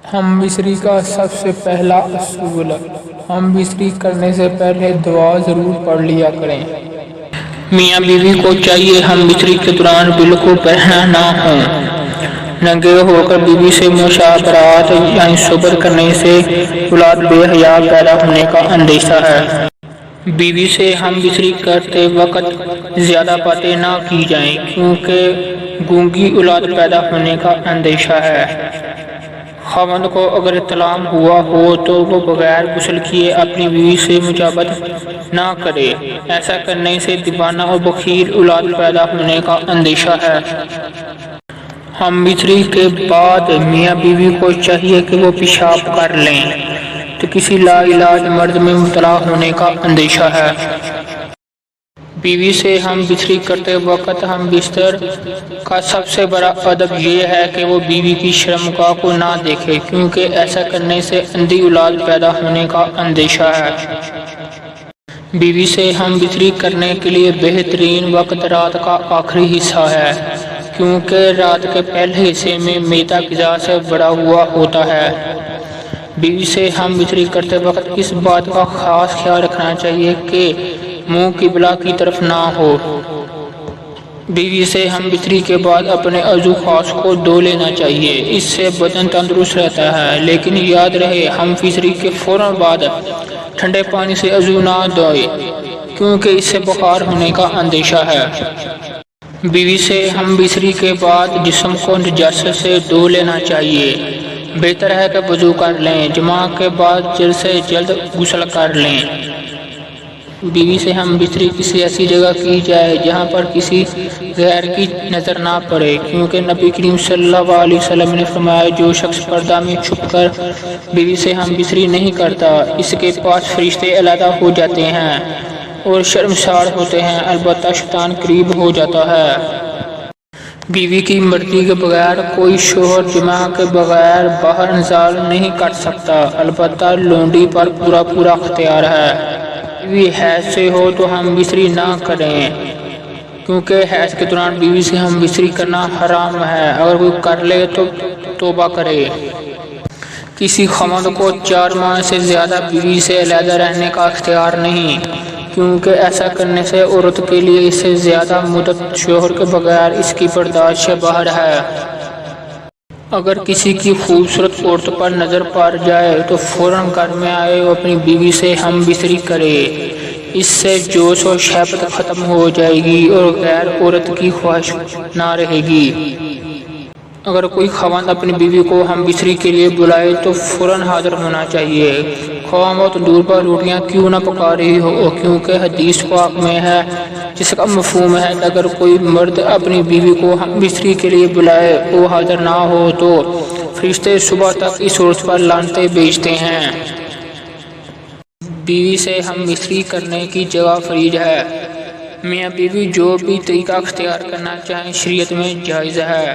ہم بستری کا سب سے پہلا اصول، ہم بستری کرنے سے پہلے دعا ضرور پڑھ لیا کریں۔ میاں بیوی کو چاہیے ہم بستری کے دوران بالکل پہنا نہ ہوں۔ ننگے ہو کر بیوی سے مشاورات یعنی صحبت کرنے سے اولاد بے حیا پیدا ہونے کا اندیشہ ہے۔ بیوی سے ہم بستری کرتے وقت زیادہ باتیں نہ کی جائیں کیونکہ گونگی اولاد پیدا ہونے کا اندیشہ ہے۔ خاوند کو اگر اطلاع ہوا ہو تو وہ بغیر غسل کیے اپنی بیوی سے مجاورت نہ کرے، ایسا کرنے سے دیوانہ اور بخیل اولاد پیدا ہونے کا اندیشہ ہے۔ ہم بستری کے بعد میاں بیوی کو چاہیے کہ وہ پیشاب کر لیں تو کسی لا علاج مرض میں مبتلا ہونے کا اندیشہ ہے۔ بیوی سے ہم بستری کرتے وقت ہم بستر کا سب سے بڑا ادب یہ ہے کہ وہ بیوی کی شرمگاہ کو نہ دیکھے کیونکہ ایسا کرنے سے اندھی اولاد پیدا ہونے کا اندیشہ ہے۔ بیوی سے ہم بستری کرنے کے لیے بہترین وقت رات کا آخری حصہ ہے کیونکہ رات کے پہلے حصے میں معدہ غذا سے بھرا ہوا ہوتا ہے۔ بیوی سے ہم بستری کرتے وقت اس بات کا خاص خیال رکھنا چاہیے کہ منہ قبلہ کی طرف نہ ہو۔ بیوی سے ہم بستری کے بعد اپنے عضو خاص کو دھو لینا چاہیے، اس سے بدن تندرست رہتا ہے، لیکن یاد رہے ہم بستری کے فوراً بعد ٹھنڈے پانی سے عضو نہ دھوئیں کیونکہ اس سے بخار ہونے کا اندیشہ ہے۔ بیوی سے ہم بستری کے بعد جسم کو نجاست سے دھو لینا چاہیے۔ بہتر ہے کہ وضو کر لیں، جماع کے بعد جلد سے جلد غسل کر لیں۔ بیوی سے ہم بستری کسی ایسی جگہ کی جائے جہاں پر کسی غیر کی نظر نہ پڑے کیونکہ نبی کریم صلی اللہ علیہ وسلم نے فرمایا جو شخص پردہ میں چھپ کر بیوی سے ہم بستری نہیں کرتا اس کے پاس فرشتے علیحدہ ہو جاتے ہیں اور شرمسار ہوتے ہیں، البتہ شیطان قریب ہو جاتا ہے۔ بیوی کی مرضی کے بغیر کوئی شوہر جماع کے بغیر باہر نزول نہیں کر سکتا، البتہ لونڈی پر پورا اختیار ہے۔ بیوی حیض سے ہو تو ہم بستری نہ کریں کیونکہ حیض کے دوران بیوی سے ہم بستری کرنا حرام ہے، اگر کوئی کر لے تو توبہ کرے۔ کسی خاوند کو 4 ماہ سے زیادہ بیوی سے علیحدہ رہنے کا اختیار نہیں کیونکہ ایسا کرنے سے عورت کے لیے اس سے زیادہ مدت شوہر کے بغیر اس کی برداشت سے باہر ہے۔ اگر کسی کی خوبصورت عورت پر نظر پڑ جائے تو فوراً گھر میں آئے اور اپنی بیوی سے ہم بستری کرے، اس سے جوش و شہوت ختم ہو جائے گی اور غیر عورت کی خواہش نہ رہے گی۔ اگر کوئی خاوند اپنی بیوی کو ہم بستری کے لیے بلائے تو فوراً حاضر ہونا چاہیے، خواہ وہ تندور پر روٹیاں کیوں نہ پکا رہی ہو، کیونکہ حدیث پاک میں ہے جس کا مفہوم ہے کہ اگر کوئی مرد اپنی بیوی کو ہم بستری کے لیے بلائے وہ حاضر نہ ہو تو فرشتے صبح تک اس عورت پر لعنتیں بھیجتے ہیں۔ بیوی سے ہم بستری کرنے کی جگہ فریض ہے۔ میاں بیوی جو بھی طریقہ اختیار کرنا چاہیں شریعت میں جائز ہے۔